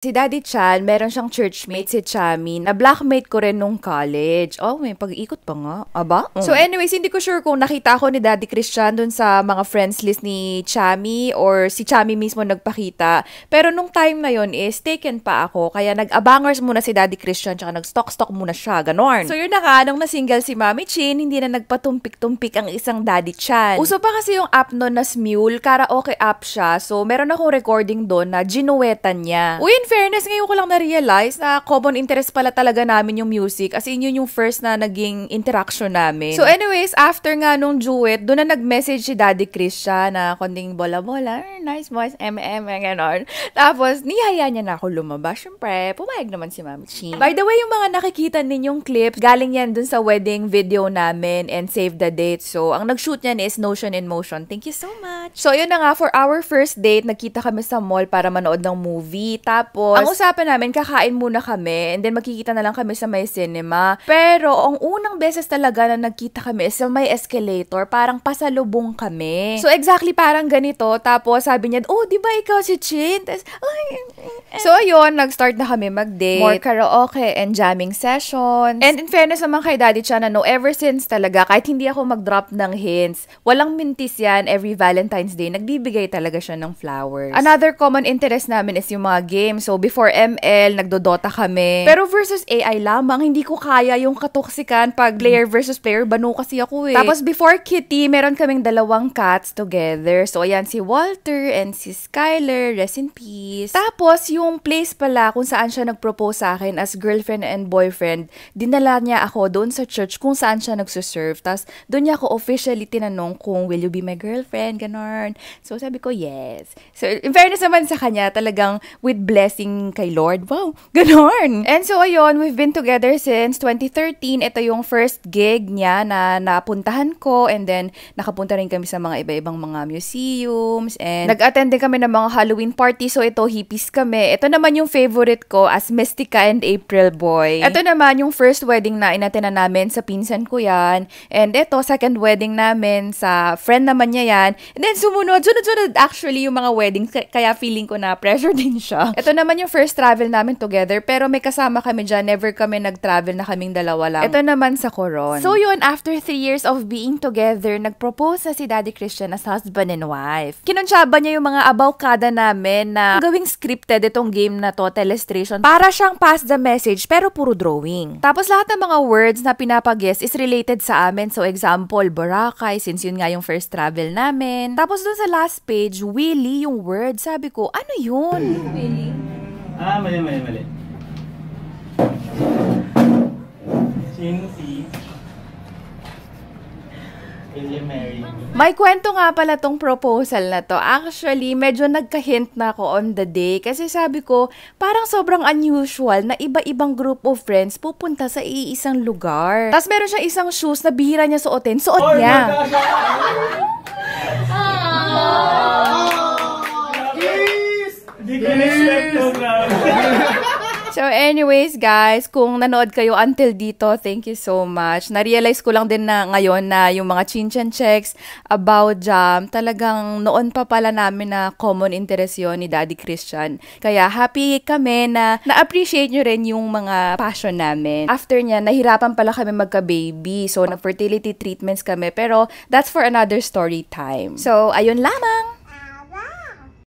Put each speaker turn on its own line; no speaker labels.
Si Daddy Chan, meron siyang churchmate si Chami na blackmate ko rin nung college. Oh, may pag-ikot pa nga. Aba? So anyways, hindi ko sure kung nakita ko ni Daddy Christian dun sa mga friends list ni Chami or si Chami mismo nagpakita. Pero nung time na yon is taken pa ako. Kaya nag-abangers muna si Daddy Christian tsaka nag-stalk muna siya. Ganon. So yun na nga, nung na-single si Mami Chin, hindi na nagpatumpik-tumpik ang isang Daddy Chan. Uso pa kasi yung app nun na Smule, karaoke app siya. So meron akong recording doon na ginuwetan niya. Uy, in fairness, ngayon ko lang na-realize na common interest pala talaga namin yung music. As in, yun yung first na naging interaction namin. So anyways, after nga nung duet, doon na nag-message si Daddy Christian na konding bola-bola, nice voice, ganon. Tapos, niyaya niya na ako lumabas. Siyempre, pumayag naman si Mami Chin. By the way, yung mga nakikita ninyong clips, galing yan dun sa wedding video namin and save the date. So, ang nag-shoot niyan is Notion in Motion. Thank you so much. So, yun na nga, for our first date, nagkita kami sa mall para manood ng movie. Tapos, ang usapan namin, kakain muna kami and then magkikita na lang kami sa may cinema. Pero, ang unang beses talaga na nagkita kami is sa may escalator, parang pasalubong kami. So, exactly parang ganito. Tapos, sabi niya, oh, di ba ikaw si Chin? Tapos, so, ayun, nag-start na kami mag-date. More karaoke and jamming sessions. And in fairness naman kay Daddy Chan, ever since talaga, kahit hindi ako mag-drop ng hints, walang mintis yan, every Valentine's Day, nagbibigay talaga siya ng flowers. Another common interest namin is yung mga games. So, before ML, nagdodota kami. Pero versus AI lamang, hindi ko kaya yung katoksikan pag player versus player. Banu kasi ako eh. Tapos, before Kitty, meron kaming 2 cats together. So, ayan, si Walter and si Skyler, rest in peace. Tapos, yung place pala kung saan siya nag-propose sa akin as girlfriend and boyfriend, dinala niya ako doon sa church kung saan siya nagsuserve. Tapos, doon niya ako officially tinanong kung will you be my girlfriend, ganon. So, sabi ko, yes. So, in fairness naman sa kanya, talagang with blessing kay Lord. Wow, ganon. And so, ayun, we've been together since 2013. Ito yung first gig niya na napuntahan ko and then nakapunta rin kami sa mga iba-ibang mga museums and nag-attend din kami ng mga Halloween party. So, ito, hippies kami. Ito naman yung favorite ko as Mystica and April Boy. Ito naman yung first wedding na inatenan namin sa pinsan ko yan. And ito, second wedding namin sa friend naman niya yan. And then, sunod actually yung mga weddings. Kaya feeling ko na pressure din siya. Ito naman yung first travel namin together. Pero may kasama kami dyan. Never kami nag-travel na kaming dalawa lang. Ito naman sa Coron. So yun, after 3 years of being together, nag-propose na si Daddy Christian as husband and wife. Kinunsyaba niya yung mga abawkada namin na gawing scripted itong game na to, Telestration. Para siyang pass the message, pero puro drawing. Tapos lahat ng mga words na pinapag-guess is related sa amin. So example, Boracay, since yun nga yung first travel namin. Tapos dun sa last page, Willie yung word. Sabi ko, ano yun?
Willie. Mali. Sino si William Mary?
May kwento nga pala tong proposal na to. Actually, medyo nagka-hint na ako on the day. Kasi sabi ko, parang sobrang unusual na iba-ibang group of friends pupunta sa iisang lugar. Tapos meron siya isang shoes na bihira niya suotin. Suot niya.
Hindi ko expect to grab.
So anyways guys, kung nanood kayo until dito, thank you so much. Na-realize ko lang din na ngayon na yung mga chinchan checks about jam, talagang noon pa pala namin na common interest yun ni Daddy Christian. Kaya happy kami na na-appreciate nyo rin yung mga passion namin. After niya, nahirapan pala kami magka-baby. So, na-fertility treatments kami. Pero that's for another story time. So, ayun lamang!